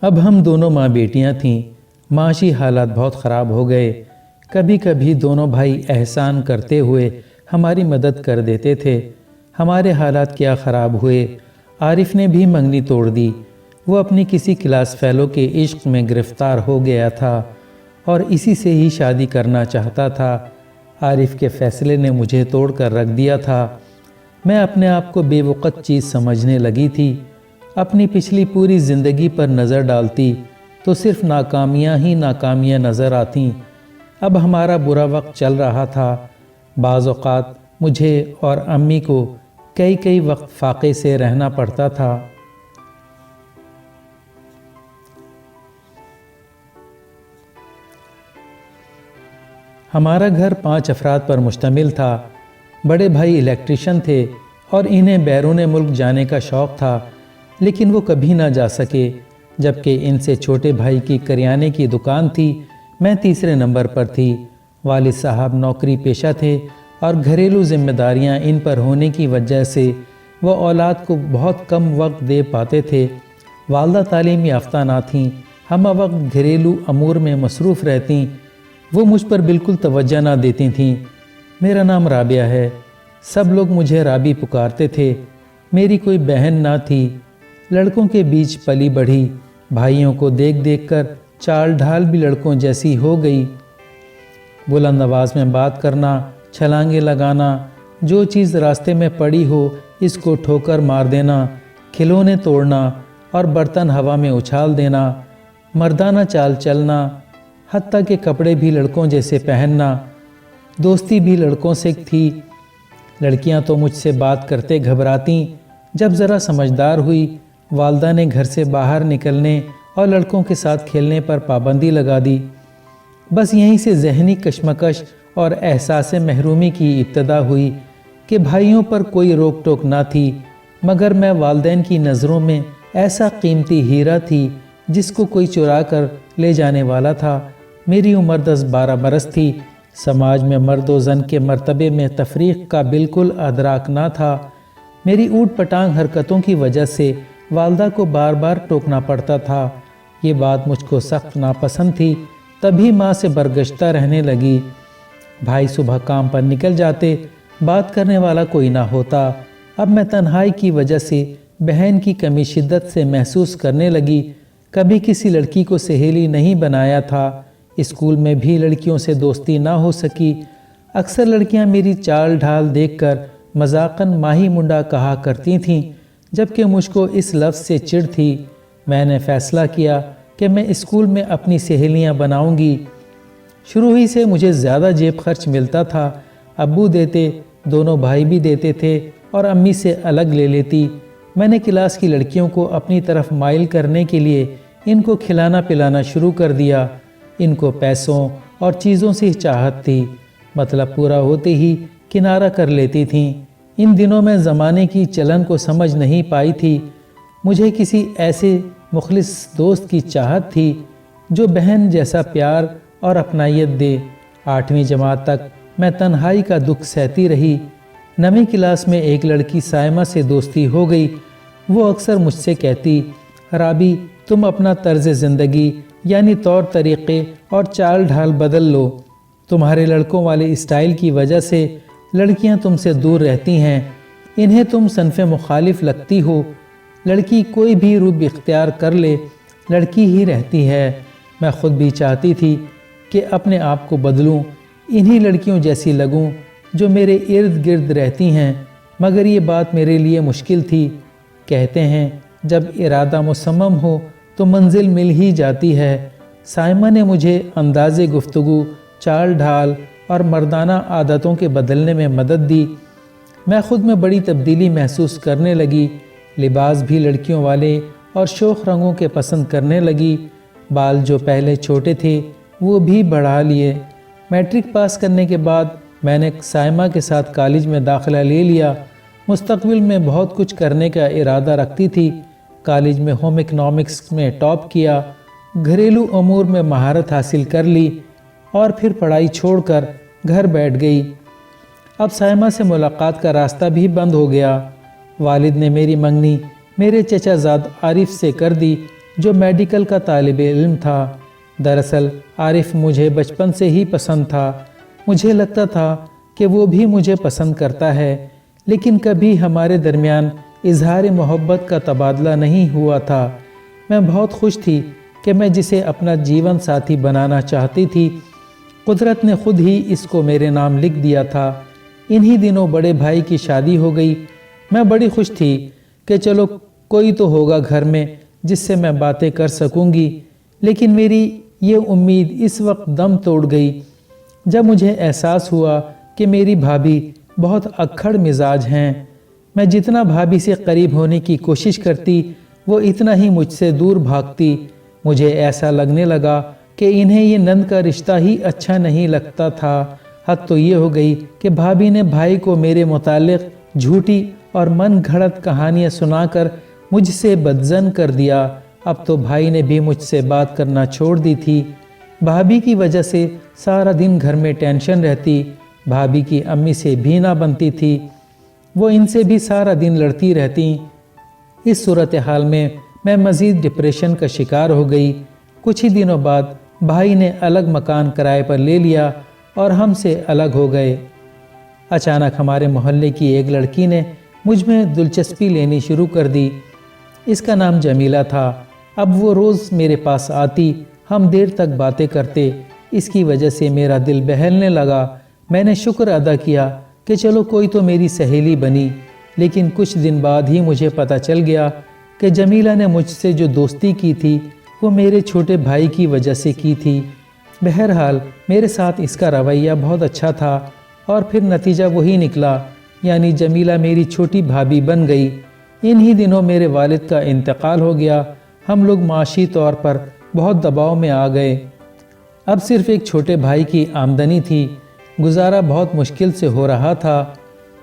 اب ہم دونوں ماں بیٹیاں تھیں۔ معاشی حالات بہت خراب ہو گئے۔ کبھی کبھی دونوں بھائی احسان کرتے ہوئے ہماری مدد کر دیتے تھے۔ ہمارے حالات کیا خراب ہوئے، عارف نے بھی منگنی توڑ دی۔ وہ اپنی کسی کلاس فیلو کے عشق میں گرفتار ہو گیا تھا اور اسی سے ہی شادی کرنا چاہتا تھا۔ عارف کے فیصلے نے مجھے توڑ کر رکھ دیا تھا۔ میں اپنے آپ کو بے وقت چیز سمجھنے لگی تھی۔ اپنی پچھلی پوری زندگی پر نظر ڈالتی تو صرف ناکامیاں ہی ناکامیاں نظر آتیں۔ اب ہمارا برا وقت چل رہا تھا۔ بعض اوقات مجھے اور امی کو کئی وقت فاقے سے رہنا پڑتا تھا۔ ہمارا گھر 5 افراد پر مشتمل تھا۔ بڑے بھائی الیکٹریشین تھے اور انہیں بیرون ملک جانے کا شوق تھا، لیکن وہ کبھی نہ جا سکے۔ جبکہ ان سے چھوٹے بھائی کی کریانے کی دکان تھی۔ میں تیسرے نمبر پر تھی۔ والد صاحب نوکری پیشہ تھے اور گھریلو ذمہ داریاں ان پر ہونے کی وجہ سے وہ اولاد کو بہت کم وقت دے پاتے تھے۔ والدہ تعلیم یافتہ نہ تھیں، ہم وقت گھریلو امور میں مصروف رہتیں۔ وہ مجھ پر بالکل توجہ نہ دیتی تھیں۔ میرا نام رابعہ ہے، سب لوگ مجھے رابی پکارتے تھے۔ میری کوئی بہن نہ تھی۔ لڑکوں کے بیچ پلی بڑھی، بھائیوں کو دیکھ دیکھ کر چال ڈھال بھی لڑکوں جیسی ہو گئی۔ بلند آواز میں بات کرنا، چھلانگیں لگانا، جو چیز راستے میں پڑی ہو اس کو ٹھوکر مار دینا، کھلونے توڑنا اور برتن ہوا میں اچھال دینا، مردانہ چال چلنا، حتیٰ کہ کپڑے بھی لڑکوں جیسے پہننا۔ دوستی بھی لڑکوں سے تھی۔ لڑکیاں تو مجھ سے بات کرتے گھبراتیں۔ جب ذرا سمجھدار ہوئی، والدہ نے گھر سے باہر نکلنے اور لڑکوں کے ساتھ کھیلنے پر پابندی لگا دی۔ بس یہیں سے ذہنی کشمکش اور احساس محرومی کی ابتدا ہوئی کہ بھائیوں پر کوئی روک ٹوک نہ تھی، مگر میں والدین کی نظروں میں ایسا قیمتی ہیرا تھی جس کو کوئی چرا کر لے جانے والا تھا۔ میری عمر 10-12 برس تھی۔ سماج میں مرد و زن کے مرتبے میں تفریق کا بالکل ادراک نہ تھا۔ میری اوٹ پٹانگ حرکتوں کی وجہ سے والدہ کو بار بار ٹوکنا پڑتا تھا۔ یہ بات مجھ کو سخت ناپسند تھی، تبھی ماں سے برگشتہ رہنے لگی۔ بھائی صبح کام پر نکل جاتے، بات کرنے والا کوئی نہ ہوتا۔ اب میں تنہائی کی وجہ سے بہن کی کمی شدت سے محسوس کرنے لگی۔ کبھی کسی لڑکی کو سہیلی نہیں بنایا تھا۔ اسکول میں بھی لڑکیوں سے دوستی نہ ہو سکی۔ اکثر لڑکیاں میری چال ڈھال دیکھ کر مذاقاً ماہی منڈا کہا کرتی تھیں، جبکہ مجھ کو اس لفظ سے چڑ تھی۔ میں نے فیصلہ کیا کہ میں اسکول میں اپنی سہیلیاں بناؤں گی۔ شروع ہی سے مجھے زیادہ جیب خرچ ملتا تھا۔ ابو دیتے، دونوں بھائی بھی دیتے تھے اور امی سے الگ لے لیتی۔ میں نے کلاس کی لڑکیوں کو اپنی طرف مائل کرنے کے لیے ان کو کھلانا پلانا شروع کر دیا۔ ان کو پیسوں اور چیزوں سے چاہت تھی، مطلب پورا ہوتے ہی کنارہ کر لیتی تھیں۔ ان دنوں میں زمانے کی چلن کو سمجھ نہیں پائی تھی۔ مجھے کسی ایسے مخلص دوست کی چاہت تھی جو بہن جیسا پیار اور اپنائیت دے۔ 8ویں جماعت تک میں تنہائی کا دکھ سہتی رہی۔ 9ویں کلاس میں ایک لڑکی سائمہ سے دوستی ہو گئی۔ وہ اکثر مجھ سے کہتی، رابی تم اپنا طرز زندگی یعنی طور طریقے اور چال ڈھال بدل لو۔ تمہارے لڑکوں والے اسٹائل کی وجہ سے لڑکیاں تم سے دور رہتی ہیں، انہیں تم صنف مخالف لگتی ہو۔ لڑکی کوئی بھی رخ اختیار کر لے، لڑکی ہی رہتی ہے۔ میں خود بھی چاہتی تھی کہ اپنے آپ کو بدلوں، انہی لڑکیوں جیسی لگوں جو میرے ارد گرد رہتی ہیں، مگر یہ بات میرے لیے مشکل تھی۔ کہتے ہیں جب ارادہ مصمم ہو تو منزل مل ہی جاتی ہے۔ سائمہ نے مجھے انداز گفتگو، چال ڈھال اور مردانہ عادتوں کے بدلنے میں مدد دی۔ میں خود میں بڑی تبدیلی محسوس کرنے لگی۔ لباس بھی لڑکیوں والے اور شوخ رنگوں کے پسند کرنے لگی۔ بال جو پہلے چھوٹے تھے وہ بھی بڑھا لیے۔ میٹرک پاس کرنے کے بعد میں نے سائمہ کے ساتھ کالج میں داخلہ لے لیا۔ مستقبل میں بہت کچھ کرنے کا ارادہ رکھتی تھی۔ کالج میں ہوم اکنامکس میں ٹاپ کیا، گھریلو امور میں مہارت حاصل کر لی اور پھر پڑھائی چھوڑ کر گھر بیٹھ گئی۔ اب سائمہ سے ملاقات کا راستہ بھی بند ہو گیا۔ والد نے میری منگنی میرے چچا زاد عارف سے کر دی جو میڈیکل کا طالب علم تھا۔ دراصل عارف مجھے بچپن سے ہی پسند تھا۔ مجھے لگتا تھا کہ وہ بھی مجھے پسند کرتا ہے، لیکن کبھی ہمارے درمیان اظہار محبت کا تبادلہ نہیں ہوا تھا۔ میں بہت خوش تھی کہ میں جسے اپنا جیون ساتھی بنانا چاہتی تھی، قدرت نے خود ہی اس کو میرے نام لکھ دیا تھا۔ انہی دنوں بڑے بھائی کی شادی ہو گئی۔ میں بڑی خوش تھی کہ چلو کوئی تو ہوگا گھر میں جس سے میں باتیں کر سکوں گی، لیکن میری یہ امید اس وقت دم توڑ گئی جب مجھے احساس ہوا کہ میری بھابھی بہت اکھڑ مزاج ہیں۔ میں جتنا بھابھی سے قریب ہونے کی کوشش کرتی، وہ اتنا ہی مجھ سے دور بھاگتی۔ مجھے ایسا لگنے لگا کہ انہیں یہ نند کا رشتہ ہی اچھا نہیں لگتا تھا۔ حد تو یہ ہو گئی کہ بھابھی نے بھائی کو میرے متعلق جھوٹی اور من گھڑت کہانیاں سنا کر مجھ سے بدظن کر دیا۔ اب تو بھائی نے بھی مجھ سے بات کرنا چھوڑ دی تھی۔ بھابھی کی وجہ سے سارا دن گھر میں ٹینشن رہتی۔ بھابھی کی امی سے بھی نہ بنتی تھی، وہ ان سے بھی سارا دن لڑتی رہتی۔ اس صورتحال میں میں مزید ڈپریشن کا شکار ہو گئی۔ کچھ ہی دنوں بعد بھائی نے الگ مکان کرائے پر لے لیا اور ہم سے الگ ہو گئے۔ اچانک ہمارے محلے کی ایک لڑکی نے مجھ میں دلچسپی لینی شروع کر دی۔ اس کا نام جمیلہ تھا۔ اب وہ روز میرے پاس آتی، ہم دیر تک باتیں کرتے۔ اس کی وجہ سے میرا دل بہلنے لگا۔ میں نے شکر ادا کیا کہ چلو کوئی تو میری سہیلی بنی، لیکن کچھ دن بعد ہی مجھے پتہ چل گیا کہ جمیلہ نے مجھ سے جو دوستی کی تھی وہ میرے چھوٹے بھائی کی وجہ سے کی تھی۔ بہرحال میرے ساتھ اس کا رویہ بہت اچھا تھا اور پھر نتیجہ وہی نکلا، یعنی جمیلہ میری چھوٹی بھابھی بن گئی۔ انہی دنوں میرے والد کا انتقال ہو گیا۔ ہم لوگ معاشی طور پر بہت دباؤ میں آ گئے۔ اب صرف ایک چھوٹے بھائی کی آمدنی تھی، گزارا بہت مشکل سے ہو رہا تھا۔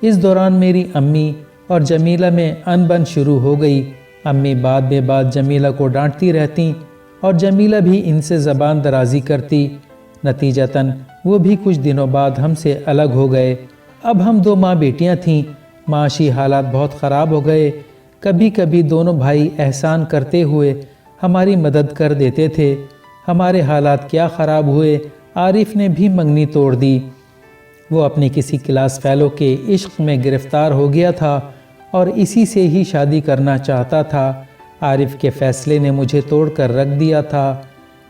اس دوران میری امی اور جمیلہ میں انبن شروع ہو گئی۔ امی بعد بے بعد جمیلہ کو ڈانٹتی رہتیں اور جمیلہ بھی ان سے زبان درازی کرتی۔ نتیجتاً وہ بھی کچھ دنوں بعد ہم سے الگ ہو گئے۔ اب ہم دو ماں بیٹیاں تھیں۔ معاشی حالات بہت خراب ہو گئے۔ کبھی کبھی دونوں بھائی احسان کرتے ہوئے ہماری مدد کر دیتے تھے۔ ہمارے حالات کیا خراب ہوئے، عارف نے بھی منگنی توڑ دی۔ وہ اپنی کسی کلاس فیلو کے عشق میں گرفتار ہو گیا تھا اور اسی سے ہی شادی کرنا چاہتا تھا۔ عارف کے فیصلے نے مجھے توڑ کر رکھ دیا تھا۔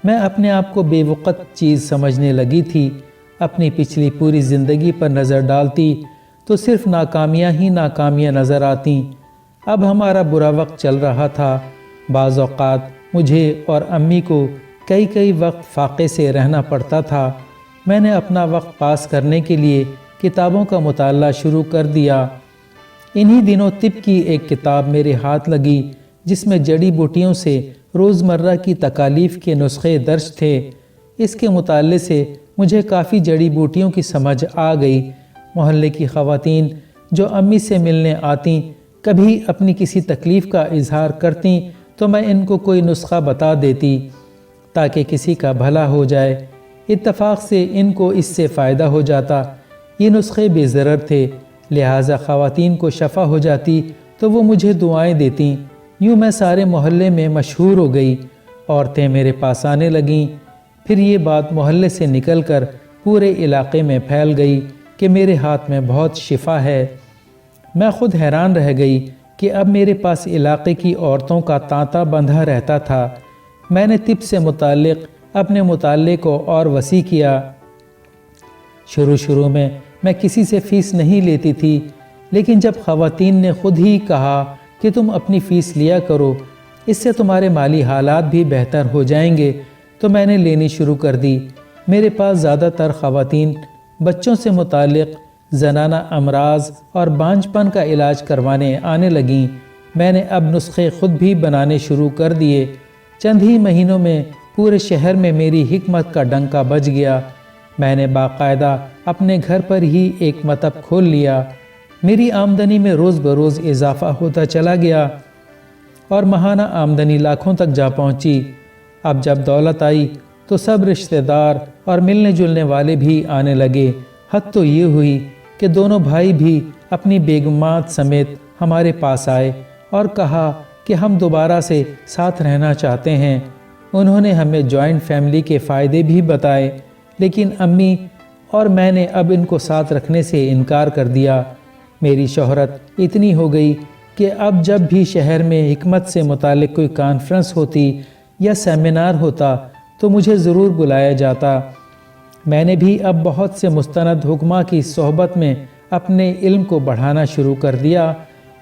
میں اپنے آپ کو بے وقت چیز سمجھنے لگی تھی۔ اپنی پچھلی پوری زندگی پر نظر ڈالتی تو صرف ناکامیاں ہی ناکامیاں نظر آتیں۔ اب ہمارا برا وقت چل رہا تھا۔ بعض اوقات مجھے اور امی کو کئی وقت فاقے سے رہنا پڑتا تھا۔ میں نے اپنا وقت پاس کرنے کے لیے کتابوں کا مطالعہ شروع کر دیا۔ انہی دنوں طب کی ایک کتاب میرے ہاتھ لگی جس میں جڑی بوٹیوں سے روزمرہ کی تکالیف کے نسخے درج تھے۔ اس کے مطالعے سے مجھے کافی جڑی بوٹیوں کی سمجھ آ گئی۔ محلے کی خواتین جو امی سے ملنے آتیں، کبھی اپنی کسی تکلیف کا اظہار کرتیں تو میں ان کو کوئی نسخہ بتا دیتی تاکہ کسی کا بھلا ہو جائے۔ اتفاق سے ان کو اس سے فائدہ ہو جاتا۔ یہ نسخے بے ضرر تھے، لہٰذا خواتین کو شفا ہو جاتی تو وہ مجھے دعائیں دیتیں۔ یوں میں سارے محلے میں مشہور ہو گئی۔ عورتیں میرے پاس آنے لگیں۔ پھر یہ بات محلے سے نکل کر پورے علاقے میں پھیل گئی کہ میرے ہاتھ میں بہت شفا ہے۔ میں خود حیران رہ گئی کہ اب میرے پاس علاقے کی عورتوں کا تانتا بندھا رہتا تھا۔ میں نے طب سے متعلق اپنے مطالعے کو اور وسیع کیا۔ شروع میں کسی سے فیس نہیں لیتی تھی، لیکن جب خواتین نے خود ہی کہا کہ تم اپنی فیس لیا کرو، اس سے تمہارے مالی حالات بھی بہتر ہو جائیں گے، تو میں نے لینی شروع کر دی۔ میرے پاس زیادہ تر خواتین بچوں سے متعلق زنانہ امراض اور بانجھ پن کا علاج کروانے آنے لگیں۔ میں نے اب نسخے خود بھی بنانے شروع کر دیے۔ چند ہی مہینوں میں پورے شہر میں میری حکمت کا ڈنکا بج گیا۔ میں نے باقاعدہ اپنے گھر پر ہی ایک مطب کھول لیا۔ میری آمدنی میں روز بروز اضافہ ہوتا چلا گیا اور ماہانہ آمدنی لاکھوں تک جا پہنچی۔ اب جب دولت آئی تو سب رشتہ دار اور ملنے جلنے والے بھی آنے لگے۔ حد تو یہ ہوئی کہ دونوں بھائی بھی اپنی بیگمات سمیت ہمارے پاس آئے اور کہا کہ ہم دوبارہ سے ساتھ رہنا چاہتے ہیں۔ انہوں نے ہمیں جوائنٹ فیملی کے فائدے بھی بتائے، لیکن امی اور میں نے اب ان کو ساتھ رکھنے سے انکار کر دیا۔ میری شہرت اتنی ہو گئی کہ اب جب بھی شہر میں حکمت سے متعلق کوئی کانفرنس ہوتی یا سیمینار ہوتا تو مجھے ضرور بلایا جاتا۔ میں نے بھی اب بہت سے مستند حکماء کی صحبت میں اپنے علم کو بڑھانا شروع کر دیا۔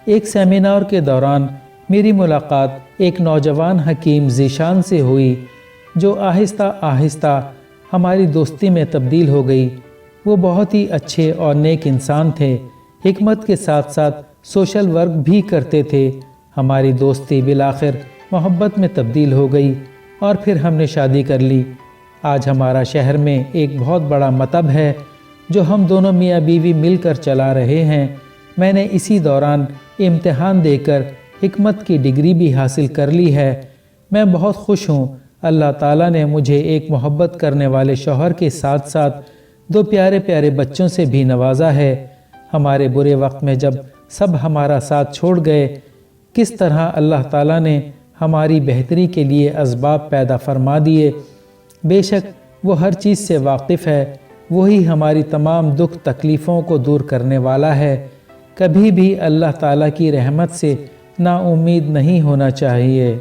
ایک سیمینار کے دوران میری ملاقات ایک نوجوان حکیم ذیشان سے ہوئی جو آہستہ آہستہ ہماری دوستی میں تبدیل ہو گئی۔ وہ بہت ہی اچھے اور نیک انسان تھے، حکمت کے ساتھ ساتھ سوشل ورک بھی کرتے تھے۔ ہماری دوستی بالآخر محبت میں تبدیل ہو گئی اور پھر ہم نے شادی کر لی۔ آج ہمارا شہر میں ایک بہت بڑا مکتب ہے جو ہم دونوں میاں بیوی مل کر چلا رہے ہیں۔ میں نے اسی دوران امتحان دے کر حکمت کی ڈگری بھی حاصل کر لی ہے۔ میں بہت خوش ہوں۔ اللہ تعالیٰ نے مجھے ایک محبت کرنے والے شوہر کے ساتھ ساتھ 2 پیارے پیارے بچوں سے بھی نوازا ہے۔ ہمارے برے وقت میں جب سب ہمارا ساتھ چھوڑ گئے، کس طرح اللہ تعالیٰ نے ہماری بہتری کے لیے اسباب پیدا فرما دیے۔ بے شک وہ ہر چیز سے واقف ہے، وہی ہماری تمام دکھ تکلیفوں کو دور کرنے والا ہے۔ کبھی بھی اللہ تعالیٰ کی رحمت سے نا امید نہیں ہونا چاہیے۔